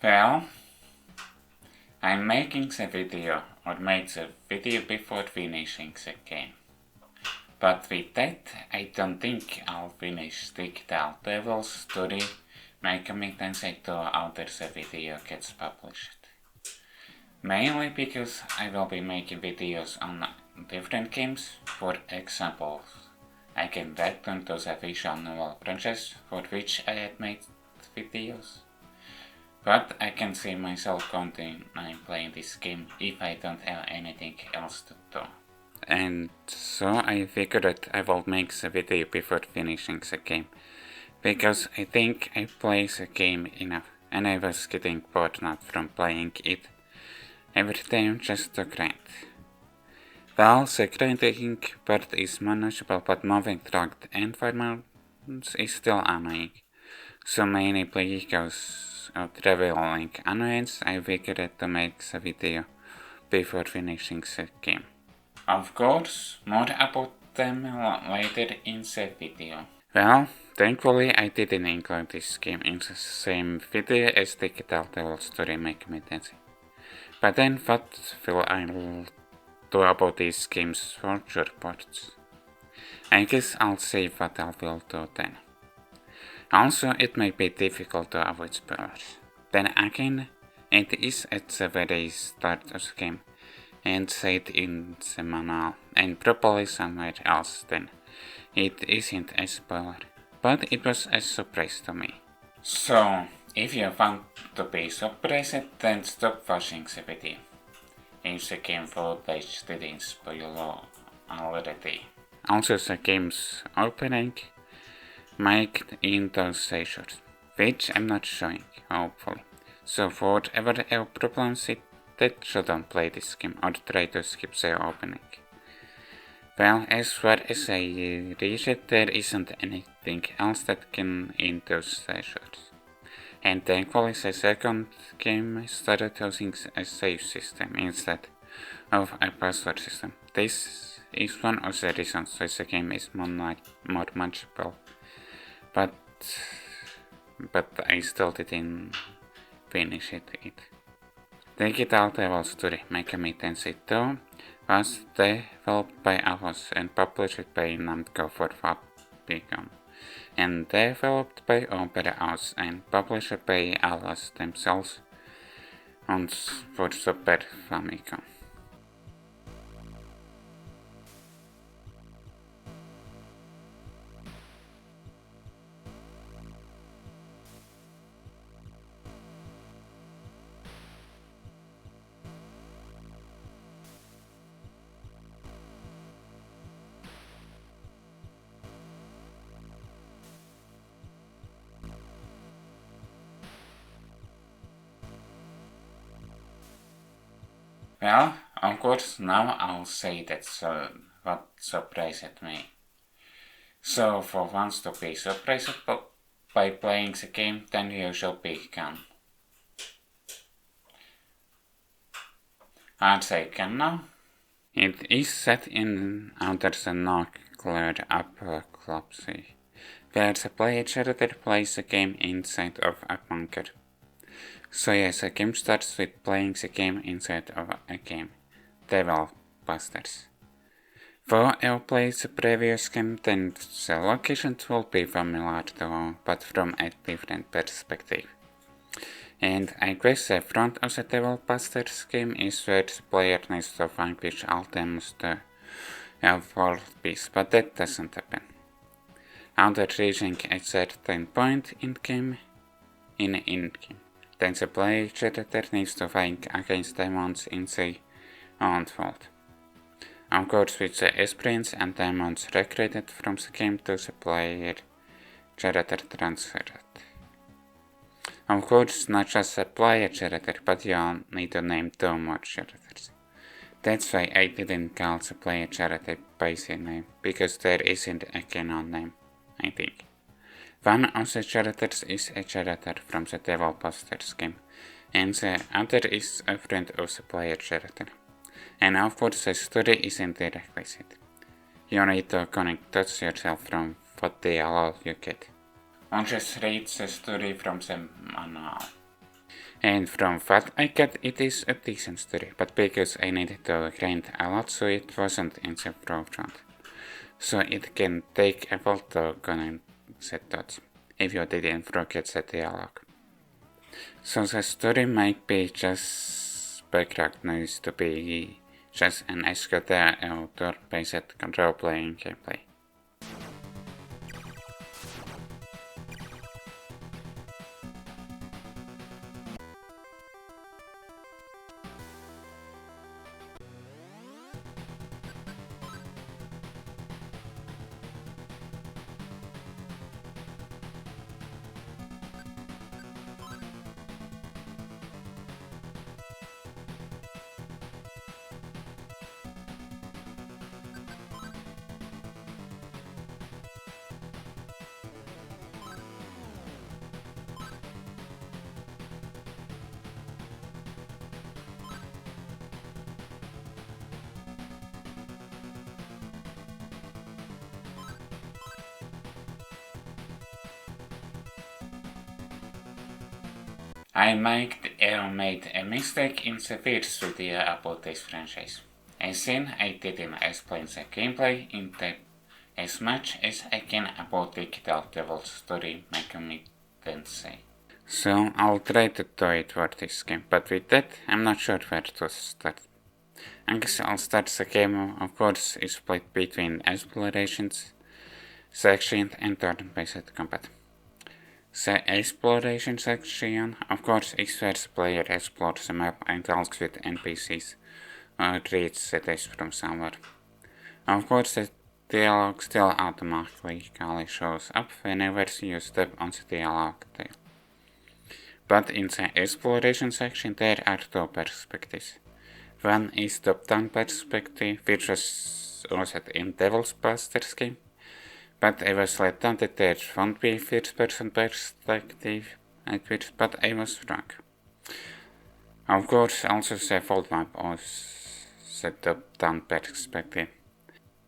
Well, I'm making the video, or made the video before finishing the game. But with that, I don't think I'll finish Digital Devil's story Megami Tensei II after the video gets published. Mainly because I will be making videos on different games. For example, I can return to the visual novel franchise for which I had made videos. But I can see myself continuing playing this game if I don't have anything else to do. And so I figured I will make the video before finishing the game, because I think I play the game enough and I was getting bored now from playing it every time just to grind. Well, the grinding part is manageable, but moving through the environments is still annoying. So mainly because of traveling annoyance, I figured to make the video before finishing the game. Of course, more about them later in the video. Well, thankfully I didn't include this game in the same video as Digital Devil's story Megami Tensei. But then what will I do about these games' future parts? I guess I'll say what I will do then. Also, it may be difficult to avoid spoilers. Then again, it is at the very start of the game, and said in the manual, and probably somewhere else then. It isn't a spoiler, but it was a surprise to me. So, if you want to be surprised, then stop watching the video. If the game full page didn't spoil already. Also, the game's opening might in those seizures, which I'm not showing, hopefully. So whatever your problems with that, shouldn't play this game or try to skip the opening. Well, as far as I read it, there isn't anything else that can in those seizures. And thankfully the second game started using a save system instead of a password system. This is one of the reasons why the game is more manageable. But I still didn't finish it. Digital Devil's story Megami Tensei II was developed by Atlus and published by Namco for Famicom, and developed by Opera House and published by Atlus themselves for Super Famicom. Well, of course, now I'll say that's what surprised me. So, for once to be surprised by playing the game, then you should be calm. Are they calm now? It is set in under the nuclear apocalypse, where the player character plays the game inside of a bunker. So yes, the game starts with playing the game inside of a game, Devil Busters. For you play the previous game, then the locations will be familiar to, but from a different perspective. And I guess the front of the Devil Busters game is where the player needs to vanquish all demons to have world peace, but that doesn't happen. After reaching a certain point in game, then the player character needs to fight against demons in the own world. Of course, with the experience and demons recruited from the game to the player character transferred. Of course, not just the player character, but you need to name 2 more characters. That's why I didn't call the player character by the name, because there isn't a canon name, I think. One of the characters is a character from the Devil Busters game, and the other is a friend of the player character. And of course the story isn't directly set. You need to connect dots yourself from what dialogue you get. Or just read the story from the manual. And from what I got, it is a decent story, but because I needed to grind a lot, so it wasn't in the forefront. So it can take a while to connect the dots, if you didn't forget the dialogue. So the story might be just background noise to be just an extra outdoor-based role-playing gameplay. I made a mistake in the first video about this franchise. I think I didn't explain the gameplay in depth as much as I can about Digital Devil's story Megami Tensei. So I'll try to do it for this game, but with that, I'm not sure where to start. I guess I'll start the game, of course, is split between explorations, section and turn-based combat. The exploration section, of course, is where the player explores the map and talks with NPCs or reads cities from somewhere. Of course, the dialogue still automatically shows up whenever you step on the dialogue tile. But in the exploration section, there are two perspectives. One is top-down perspective, which was also in Devil's Busters game. But I was let down that there won't be first-person perspective at which, but I was wrong. Of course, also the full map was the top-down perspective.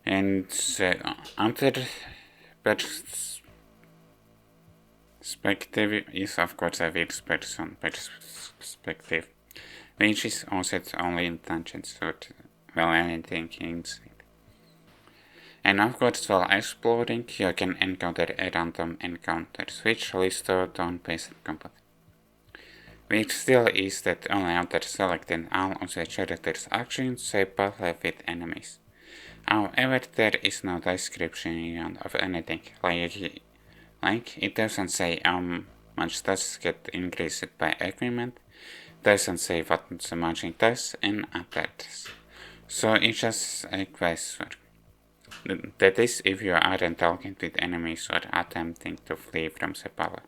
And the other perspective is of course a first-person perspective, which is also only in tangents, so anything inside. And of course, while exploring, you can encounter random encounters, which leads to turn-based combat. Which still is that only after selecting all of the character's actions, they battle with enemies. However, there is no description of anything, like it doesn't say how much tasks get increased by equipment, doesn't say what the magic does, and others. So it's just a quest. That is, if you aren't talking with enemies or attempting to flee from the battle.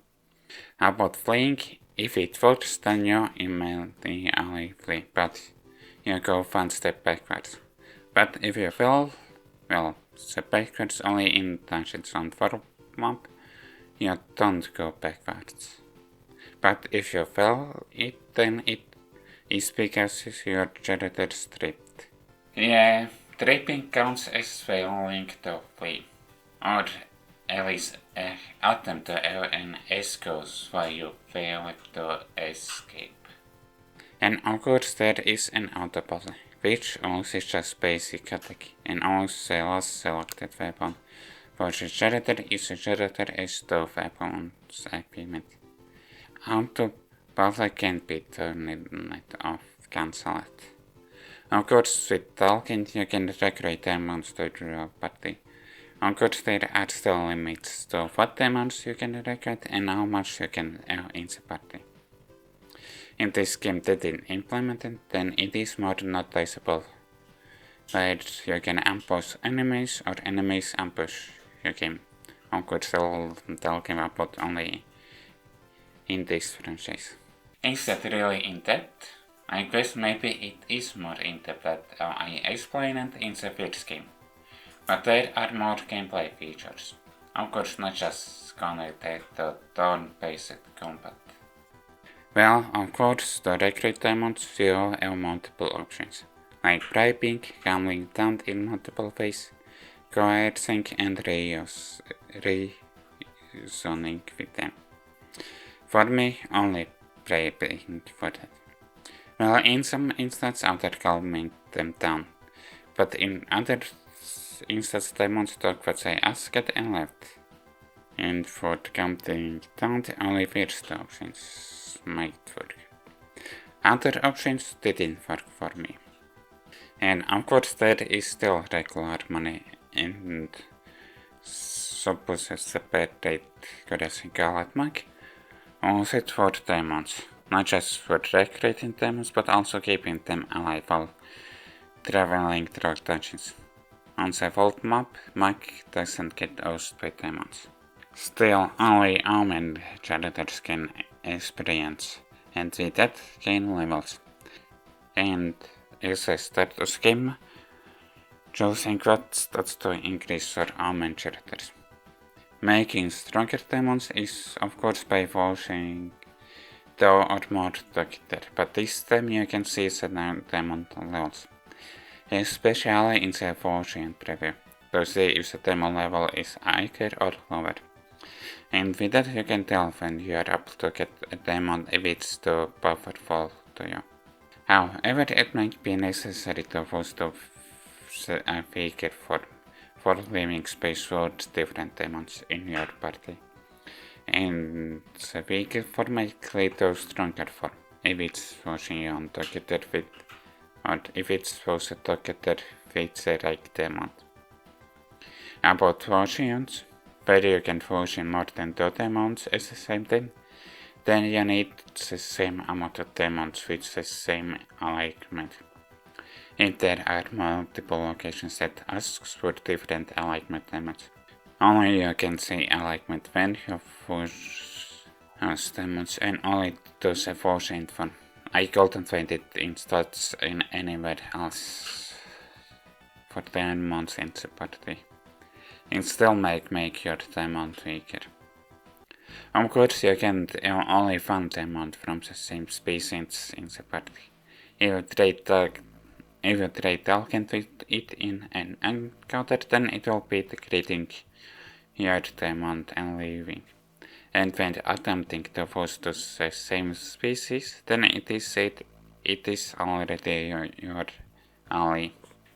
About fleeing, if it works, then you immediately flee, but you go one step backwards. But if you fail, well, the backwards only in tangent zone for map, you don't go backwards. But if you fail it, then it is because your character tripped. Yeah. Tripping counts as failing to flee, or at least attempt to an escape while you fail to escape. And of course there is an auto puzzle, which also is just basic attack, and also the last selected weapon for the character is the character as the weapon's equipment. Auto puzzle can be turned off, cancelled. Of course, with talking, you can recruit demons to your party. Of course, there are still limits to what demons you can recruit and how much you can in the party. If this game didn't implement it, then it is more noticeable, where you can ambush enemies or enemies ambush your game. Of course, I'll talking about only in this franchise. Is that really in depth? I guess maybe it is more in depth than I explained it in the first game. But there are more gameplay features. Of course, not just connected to turn-based combat. Well, of course, to recruit demons, you have multiple options, like bribing, gambling down in multiple ways, coercing, and reasoning with them. For me, only preparing for that. Well, in some instances, after calming them down, but in other instances, demons took what they asked and left. And for calming down, only first options might work. Other options didn't work for me. And of course, there is still regular money and supposes the bad date goddess Galatmak, also for demons. Not just for recreating demons, but also keeping them alive while traveling through dungeons. On the vault map, Mag doesn't get ousted by demons. Still, only Omen characters can experience, and with that gain levels. And as a status game, choosing what stats to increase for Omen characters. Making stronger demons is of course by forcing 2 or more together, but this time you can see the demon levels, especially in the forcing preview, to see if the demon level is higher or lower. And with that you can tell when you are able to get a demon if it's too powerful to you. However, it might be necessary to boost up a figure for leaving space for different demons in your party. And the weaker form might lead to stronger form, if it's forcing you on together with, or if it's forced together with the right demon. About fusions, where you can fusion more than 2 demons at the same time, then you need the same amount of demons with the same alignment. If there are multiple locations that asks for different alignment demons, only you can see alignment when you fuse as demons and only to the fusion form. I couldn't find it in stats in anywhere else for demons in the party. It still make your demon weaker. Of course, you can only one demon from the same species in the party. If you trade Alchemy with it in an encounter, then it will be creating your demon and leaving. And when attempting to fuse to the same species, then it is said it is already your ally.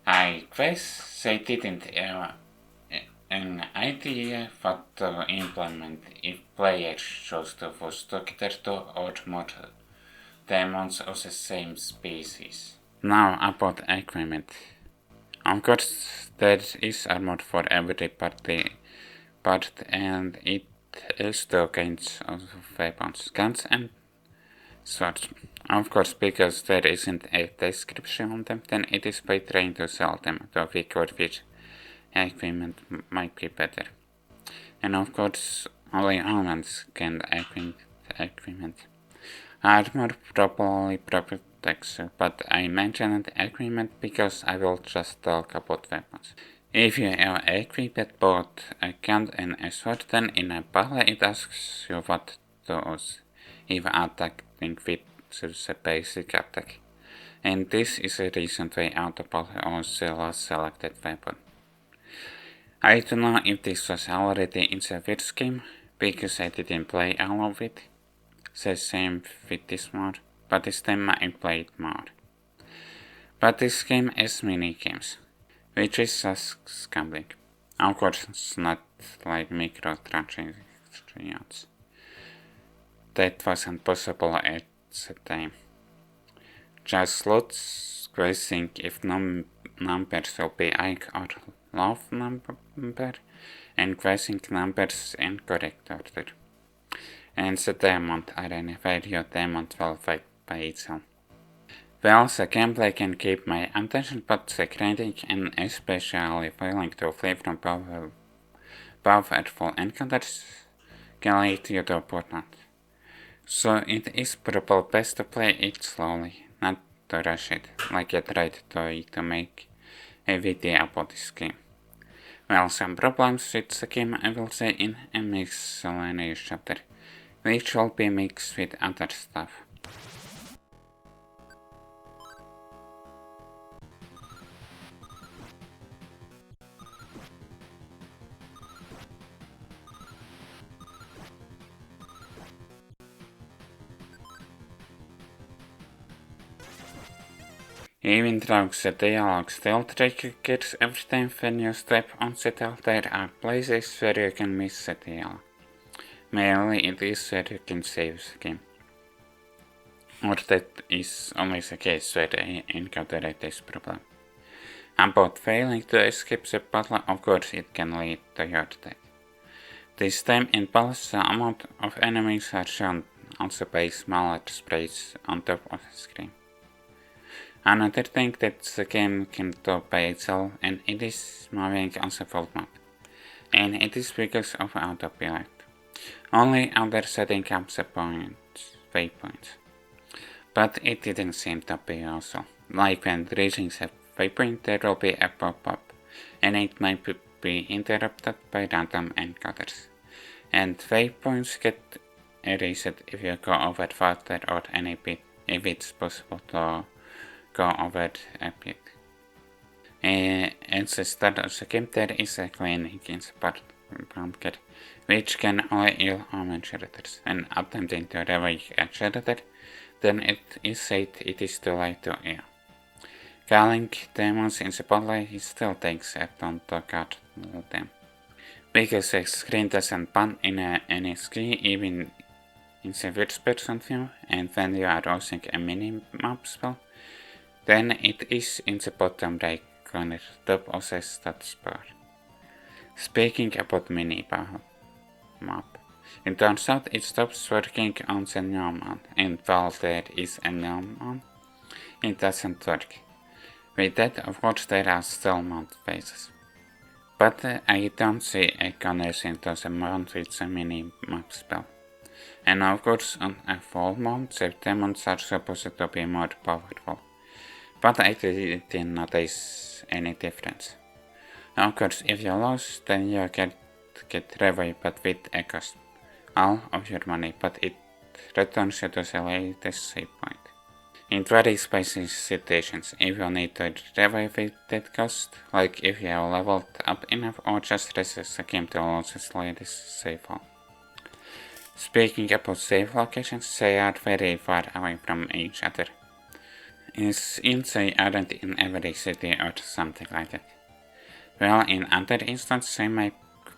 I guess they didn't an idea what to implement if players chose to fuse together 2 or more demons of the same species. Now about equipment. Of course, there is armor for every party part, and it is 2 kinds of weapons, guns and swords. Of course, because there isn't a description on them, then it is by trying to sell them to figure which equipment might be better. And of course, only humans can equip equipment. Armor probably protects you, but I mentioned equipment because I will just talk about weapons. If you have equipped both a gun and a sword, then in a battle it asks you what to use, if attacking with the basic attack. And this is a reason why autopilot owns the last selected weapon. I don't know if this was already in the first game, because I didn't play all of it. The same with this mod, but this time I played more. But this game has mini games, which is just gambling. Of course, it's not like microtransactions. That wasn't possible at the time. Just slots guessing if numbers will be high or low number, and guessing numbers in correct order. And the diamond arena where your diamond will fight by itself. Well, the gameplay can keep my attention, but the grinding and especially failing to flee from powerful encounters can lead you to burnout. So it is probably best to play it slowly, not to rush it, like I tried to make a video about this game. Well, some problems with the game I will say in a Miscellanoues chapter, which will be mixed with other stuff. Even though the dialogue still triggers every time when you step on the door, there are places where you can miss the dialogue. Mainly it is where you can save the game. Or that is only the case where I encountered this problem. About failing to escape the battle, of course it can lead to your death. This time in battles, the amount of enemies are shown also by smaller sprites on top of the screen. Another thing that the game can do by itself, and it is moving on the full map. And it is because of autopilot. Only after setting up the waypoints. But it didn't seem to be also. Like when reaching the waypoint, there will be a pop-up, and it might be interrupted by random encounters. And waypoints get erased if you go over water or any bit, if it's possible to go over a bit. At the start of the game there is a cleaning in the bunker, which can only heal human shelters, and attempting to revive a shelter, then it is said it is too late to heal. Calling demons in the spotlight still takes a ton to catch them. Because the screen doesn't pan in any ski, even in the first person view, and when you are using a mini-map spell, then it is in the bottom right corner top of the status bar. Speaking about mini-map, it turns out it stops working on the gnome, and while there is a gnome, it doesn't work. With that, of course, there are still mount phases. But I don't see a connection to the mount with the mini-map spell. And of course, on a full mount, the demons are supposed to be more powerful. But I didn't notice any difference. Of course, if you lose, then you get revived, but with a cost. All of your money, but it returns you to the latest save point. In very spicy situations, if you need to revive with that cost, like if you have leveled up enough or just resist the game to lose its latest save file. Speaking about save locations, they are very far away from each other. Since they aren't in every city or something like that. Well, in other instances they might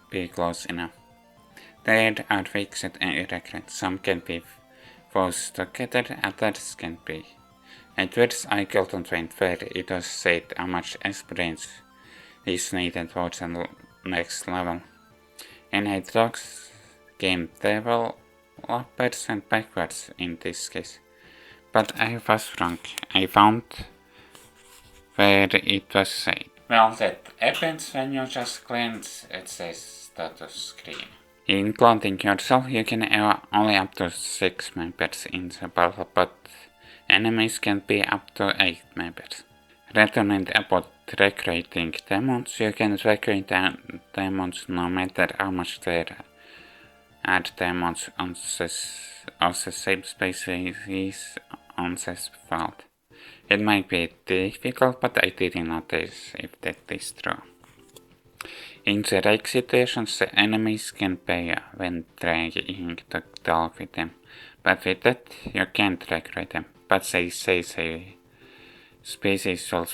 be close enough. There are fixed and irregular, some can be fused together, others can be. At first I couldn't find where it was said how much experience is needed for the next level. And I talked game developers and backwards in this case. But I was wrong. I found where it was said. Well, that happens when you just glance at the status screen. Including yourself, you can have only up to 6 members in the battle, but enemies can be up to 8 members. Returning about recruiting demons, you can recruit demons no matter how much there are demons on the same species on the field. It might be difficult, but I didn't notice if that is true. In the right situations, the enemies can pay when trying to talk with them, but with that, you can't recruit them. But they say the species will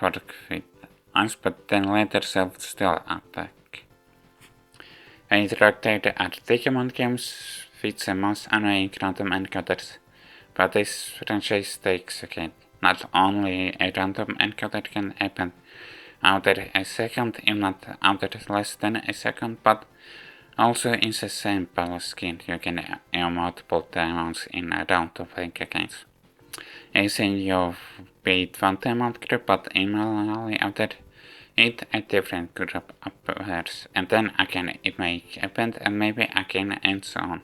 work with us, but then later they'll still attack. I tracked the Digimon games with the most annoying random encounters, but this franchise takes again. Not only a random encounter can happen after a second, if not after less than a second, but also in the same battle skin you can have multiple demons in a round to think against. As in you beat one demon group, but immediately after it a different group appears, and then again it may happen, and maybe again, and so on.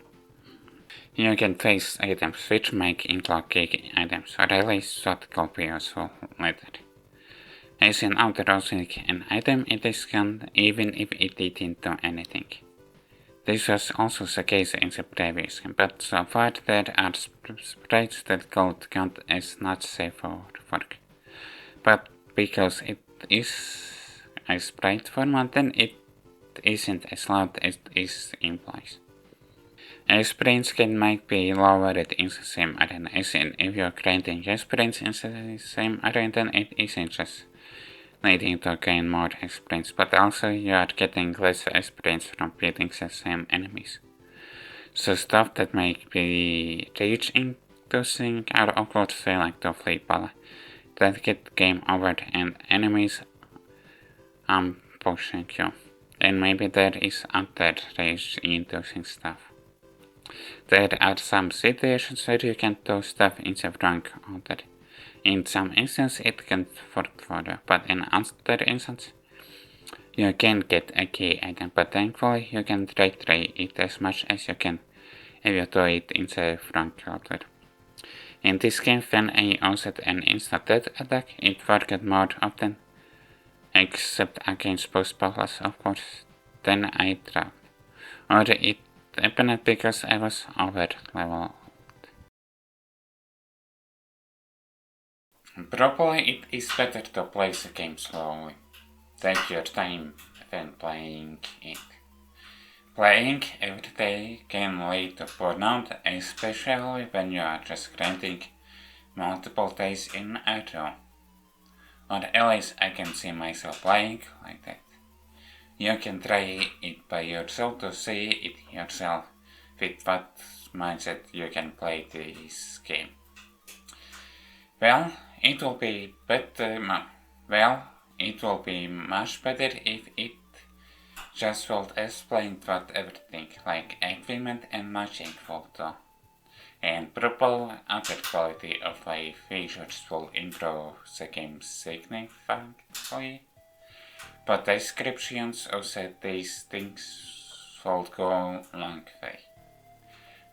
You can face items which make include key items, or at least what could be useful later. As in outsourcing an item, it is scanned even if it didn't do anything. This was also the case in the previous game, but so far there are sprites that could count as not safe for work. But because it is a sprite format, then it isn't as loud as it implies. Sprints might be lowered in the same arena. If you're creating sprints in the same arena, then it isn't just needing to gain more sprints, but also you are getting less sprints from beating the same enemies. So stuff that might be rage inducing are awkward failing to flea ball that get game over and enemies pushing you. And maybe there is other rage inducing stuff. There are some situations where you can do stuff in the wrong order. In some instances it can work for you, but in other instances you can get a key item, but thankfully you can try it as much as you can if you do it in the wrong order. In this game, when I used an instant death attack, it worked more often, except against boss bosses of course, than I thought. Or it happened because I was over leveled. Probably it is better to play the game slowly. Take your time when playing it. Playing every day can lead to burnout, especially when you are just grinding multiple days in a row. Or at least I can see myself playing like that. You can try it by yourself to see it yourself with what mindset you can play this game. Well, it will be much better if it just felt explained what everything, like equipment and matching photo. And probably other quality of life features will improve the game significantly. But descriptions of these things will go a long way.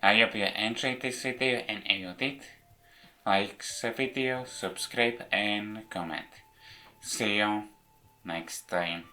I hope you enjoyed this video, and if you did, like the video, subscribe and comment. See you next time.